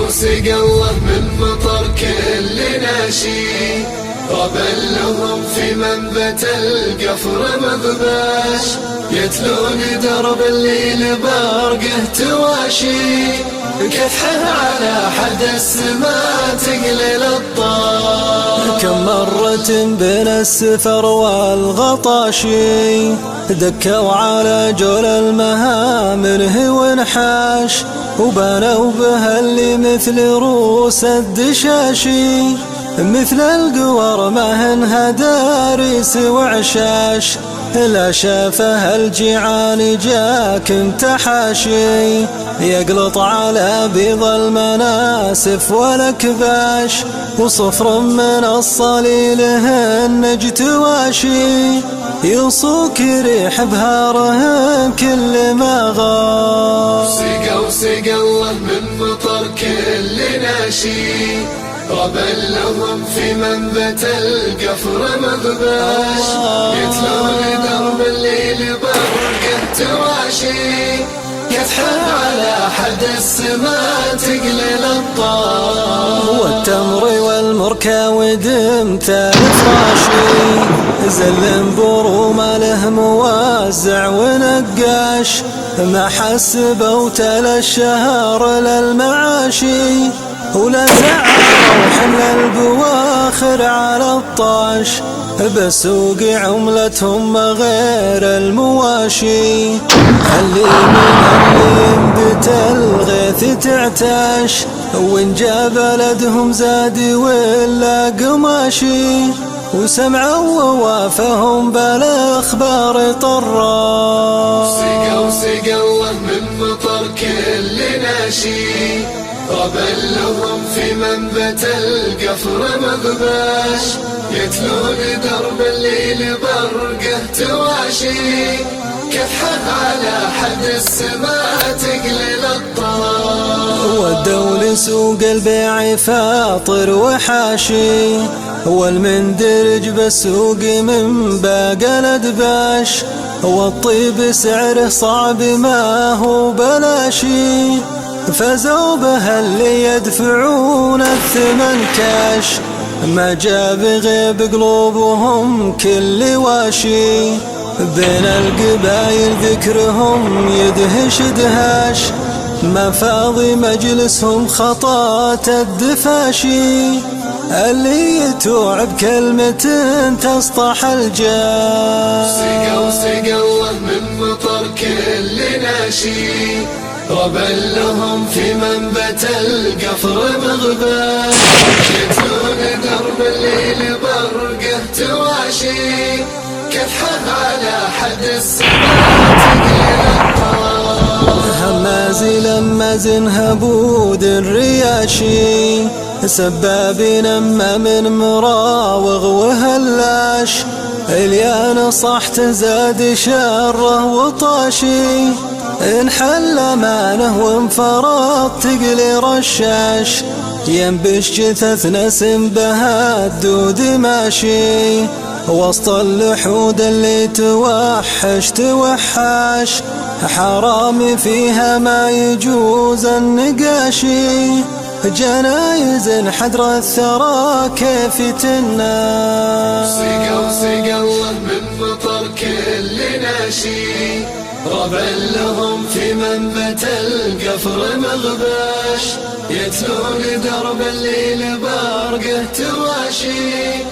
وسقى الله من مطر كل ناشي، وبلهم في منبت القفر مضباش، يتلون درب الليل برقه تواشي، كفحه على حد السماء تقلل الطار. كم مرة بين السفر والغطاشي دكوا على جول المهامنه وانحاش، وبنوا بها اللي مثل روس الدشاشي، مثل القوار ما هن دارس وعشاش، لا شافها الجيعان جاكم تحاشي، يقلط على بيض المناسف والأكباش، وصفر من الصليل هنج تواشي، يصوك ريح بهارهن كل ما غار. سقى الله من مطر كل ناشي، وبلهم في منبت القفر مضباش، يتلون درب الليل برقه تواشي، كفحه على حد السماء تقلل الطار. والتمر والمركا ودمثال فراشي، زلم بروم له موزع ونقاش، ما حسب وتل الشهر للمعاشي، ولا زعروا حمل البواخر على الطاش، بسوق عملتهم غير المواشي، اللي ينبت الغيث تعتاش، وإن جا بلدهم زاد ولا قماشي، وسمعوا ووافهم بالاخبار طراش. سقى الله من مطر كل ناشي، وبلهم في منبت القفر مضباش، يتلون درب الليل برقه تواشي، كفحه على حد السماء تقلل الطار. والدول سوق البيع فاطر وحاشي، والمندرج بالسوق من باقى الادباش، والطيب سعره صعب ما هو بلاشي، فزوا بها اللي يدفعون الثمن كاش، ما جاب غيب قلوبهم كل واشي، بين القبايل ذكرهم يدهش دهاش، ما فاضي مجلسهم خطات الدفاشي، اللي يتوعب كلمة تسطح الجاش. سقى الله من مطر كل ناشي، وبلهم في منبت القفر مضباش، يتلون درب الليل برقه تواشي، كفحه على حد السماء تقلل الطار. همازي لمز هبود الرياشي، سباب نما من مراوغ وهلاش، اليان صحت زاد شره وطاشي، انحل مانه وانفرط تقلي رشاش، ينبش جثث نسم بها الدود ماشي، وسط اللحود اللي توحش توحاش، حرام فيها ما يجوز النقاشي، جنايز حدر الثرى كيف تناش. سقى الله من مطر كل ناشي، وبلهم في منبت القفر مغباش، يتلون درب الليل برقه تواشي،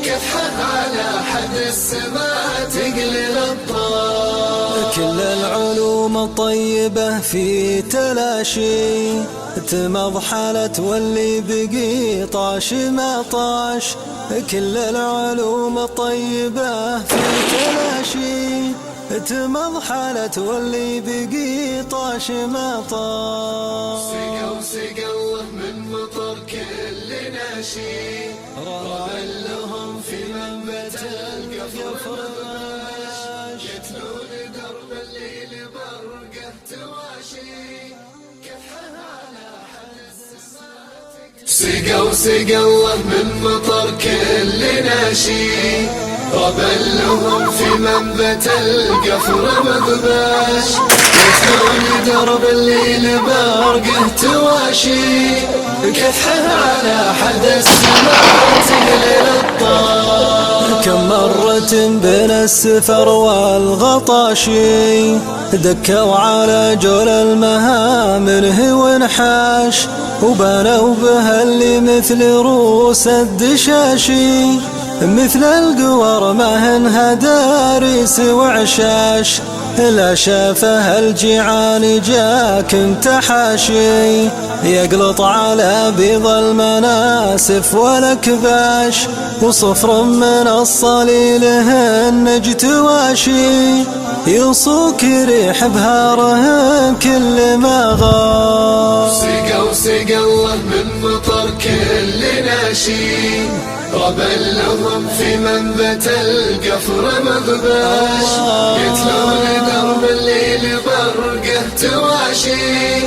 كفحه على حد السماء تقلل الطار. كل العلوم الطيبة في تلاشي، تمض حالة واللي بقي طاش ما طاش، كل العلوم الطيبة في تلاشي، تمض حالة واللي بقي طاش ما طاش. سقى الله من مطر كل ناشي، وبلهم في منبت القفر مغباش، يتلون درب الليل برقه تواشي، كفحه على حد السماء. سقى الله من مطر كل ناشي، ربلهم في منبت القفر مضباش يتلون درب الليل برقه تواشي كفحه على حد السماء تقلل الطار. كم مرة بين السفر والغطاشي دكوا على جول المهامن ونحاش وبنوا بها اللي مثل روس الدشاشي مثل القور ما هنها دارس وعشاش لا شافها الجيعان جاكم تحاشي يقلط على بيض المناسف والكباش وصفر من الصليل هنج تواشي يصوك ريح بهارهن كل ما غار. سقى الله من مطر كل ناشي ربلهم في منبت القفر مضباش يتلون درب الليل برقه تواشي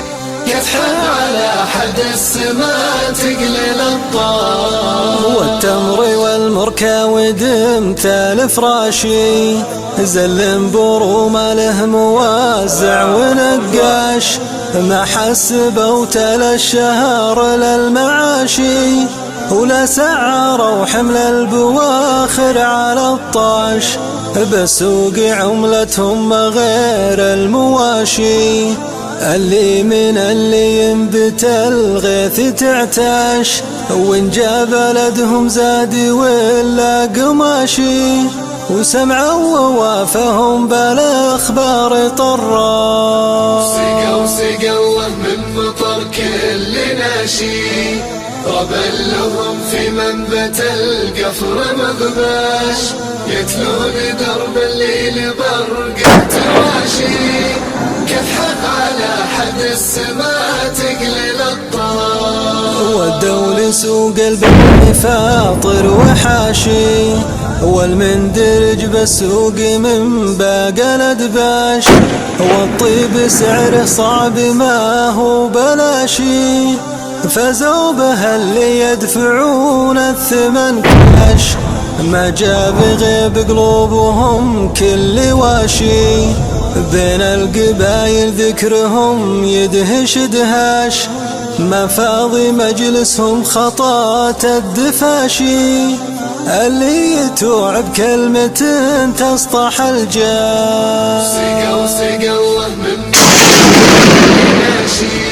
كفحه على حد السماء تقلل الطار. والتمر والمركا ودمثال فراشي زلم برومه له موزع ونقاش ما حسبوا تل الشهر للمعاشي ولا سعروا حمل البواخر على الطاش بسوق عملتهم غير المواشي اللي من اللي ينبت الغيث تعتاش وإن جا بلدهم زاد ولا قماشي وسمعوا ووافهم بالاخبار طراش. سقى الله من مطر كل ناشي ربلهم في منبت القفر مضباش يتلون درب الليل برقه تواشي كفحه على حد السماء تقلل الطار. والدول سوق البن فاطر وحاشي والمندرج بالسوق من باقى الادباش والطيب سعره صعب ما هو بلاشي فزوا بها اللي يدفعون الثمن كاش ما جاب غيب قلوبهم كل واشي بين القبايل ذكرهم يدهش دهاش ما فاضي مجلسهم خطات الدفاشي اللي يتوعب كلمة تسطح الجاش. سقى الله من ناشي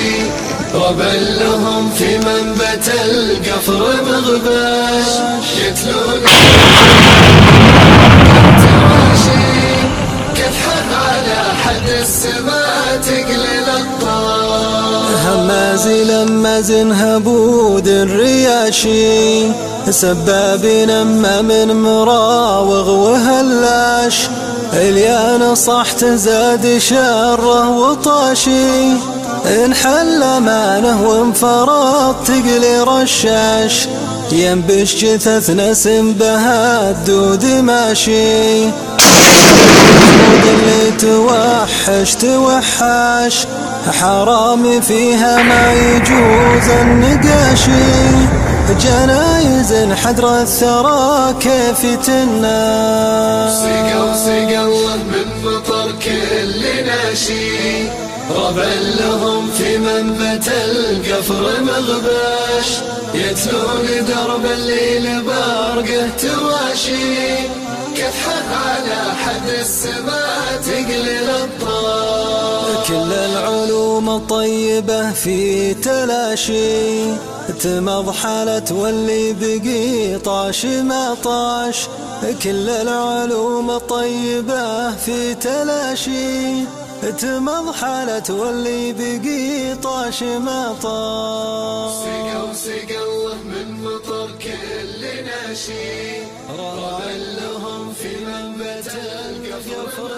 ربلهم في منبت القفر مغباش يتلون تواشي كفحه على حد السماء تقلل الطار. هماز لماز هبود الرياشي سباب نما من مراوغ وهلاش اليان صحت زاد شره وطاشي انحل امانه وانفرط تقلي رشاش ينبش جثث نسم بها الدود ماشي اللي توحش حرام فيها ما يجوز النقاشي جنايز حدر الثرى كيف تناش. سقى الله من مطر كل ناشي ربلهم في منبت القفر مغباش يتلون درب الليل برقه تواشي كفحه على حد السماء تقلل الطار. كل العلوم الطيبة في تلاشي تمضحلت واللي بقي طاش ما طاش كل العلوم الطيبة في تلاشي تمضحلت واللي بقي طاش ما طاش. سقى الله من مطر كل ناشي ربلهم في منبت القفر